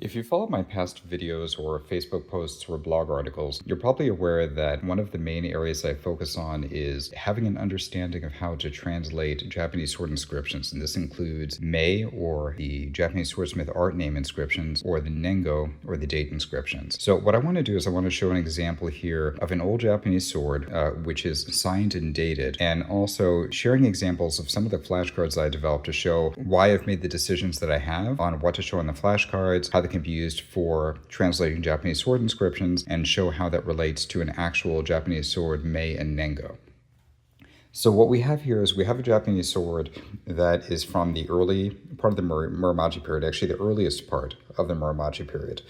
If you follow my past videos or Facebook posts or blog articles, you're probably aware that one of the main areas I focus on is having an understanding of how to translate Japanese sword inscriptions. And this includes mei, or the Japanese swordsmith art name inscriptions, or the nengō, or the date inscriptions. So what I want to do is I want to show an example here of an old Japanese sword, which is signed and dated, and also sharing examples of some of the flashcards I developed to show why I've made the decisions that I have on what to show in the flashcards, how they can be used for translating Japanese sword inscriptions, and show how that relates to an actual Japanese sword, mei and nengō. So what we have here is we have a Japanese sword that is from the early part of the Morimitsu period, actually the earliest part of the Morimitsu period.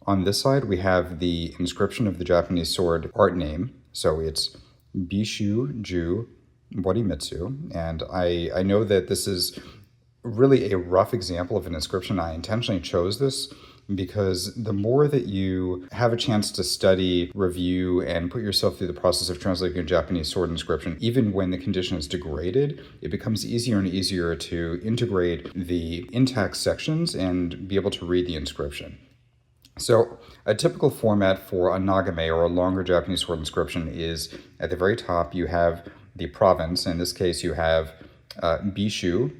On this side, we have the inscription of the Japanese sword art name. So it's Bizen Morimitsu, and I know that this is really a rough example of an inscription. I intentionally chose this because the more that you have a chance to study, review, and put yourself through the process of translating a Japanese sword inscription, even when the condition is degraded, it becomes easier and easier to integrate the intact sections and be able to read the inscription. So a typical format for a nagame, or a longer Japanese sword inscription, is at the very top you have the province. In this case you have Bishu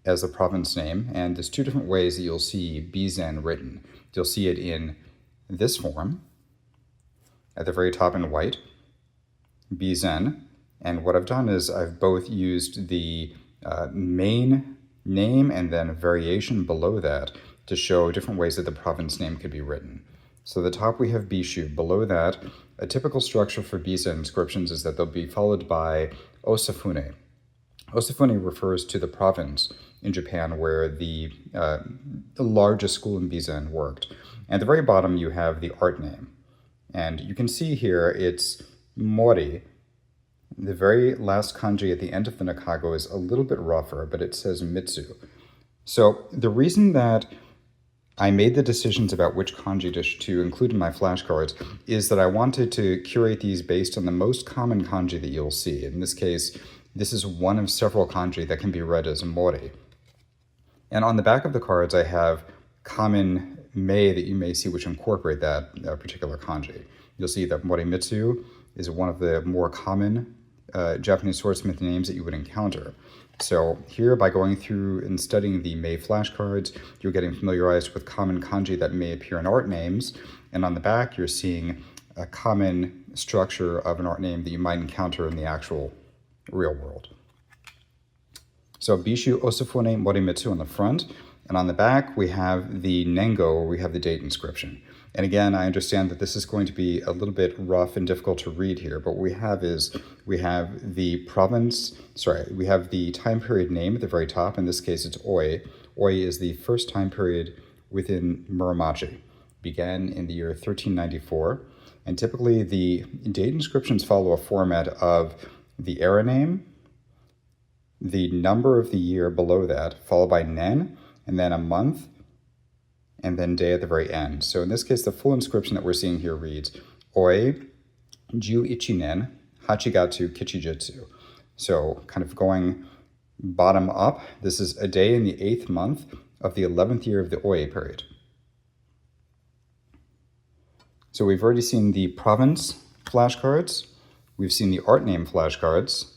as the province name, and there's two different ways that you'll see Bizen written. You'll see it in this form, at the very top in white, Bizen, and what I've done is I've both used the main name and then a variation below that to show different ways that the province name could be written. So at the top we have Bishu. Below that, a typical structure for Bizen inscriptions is that they'll be followed by Osafune. Osafune refers to the province in Japan where the largest school in Bizen worked. And at the very bottom you have the art name. And you can see here it's Mori. The very last kanji at the end of the nakago is a little bit rougher, but it says Mitsu. So the reason that I made the decisions about which kanji to include in my flashcards is that I wanted to curate these based on the most common kanji that you'll see. In this case, this is one of several kanji that can be read as Mori. And on the back of the cards, I have common mei that you may see which incorporate that particular kanji. You'll see that Morimitsu is one of the more common Japanese swordsmith names that you would encounter. So here, by going through and studying the mei flashcards, you're getting familiarized with common kanji that may appear in art names. And on the back, you're seeing a common structure of an art name that you might encounter in the actual real world. So Bizen Osafune Morimitsu on the front, and on the back we have the nengō, where we have the date inscription. And again, I understand that this is going to be a little bit rough and difficult to read here, but what we have is we have the we have the time period name at the very top. In this case, it's Oi. Oi is the first time period within Morimitsu. Began in the year 1394, and typically the date inscriptions follow a format of the era name, the number of the year below that, followed by nen, and then a month, and then day at the very end. So in this case, the full inscription that we're seeing here reads, Oi, Ju Ichinen, Hachigatsu Kichijutsu. So kind of going bottom up, this is a day in the 8th month of the 11th year of the Oi period. So we've already seen the province flashcards, we've seen the art name flashcards,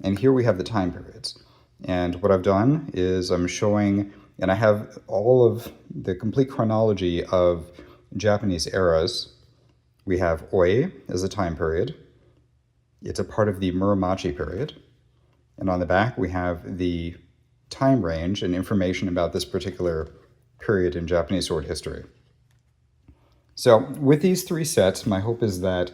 and here we have the time periods. And what I've done is I'm showing, and I have all of the complete chronology of Japanese eras. We have Oi as a time period. It's a part of the Muromachi period. And on the back, we have the time range and information about this particular period in Japanese sword history. So with these three sets, my hope is that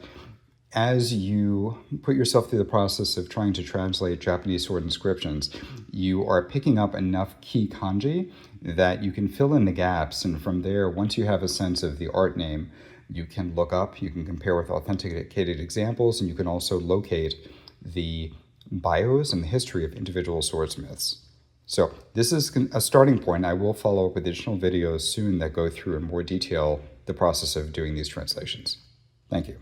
as you put yourself through the process of trying to translate Japanese sword inscriptions, you are picking up enough key kanji that you can fill in the gaps. And from there, once you have a sense of the art name, you can look up, you can compare with authenticated examples, and you can also locate the bios and the history of individual swordsmiths. So this is a starting point. I will follow up with additional videos soon that go through in more detail the process of doing these translations. Thank you.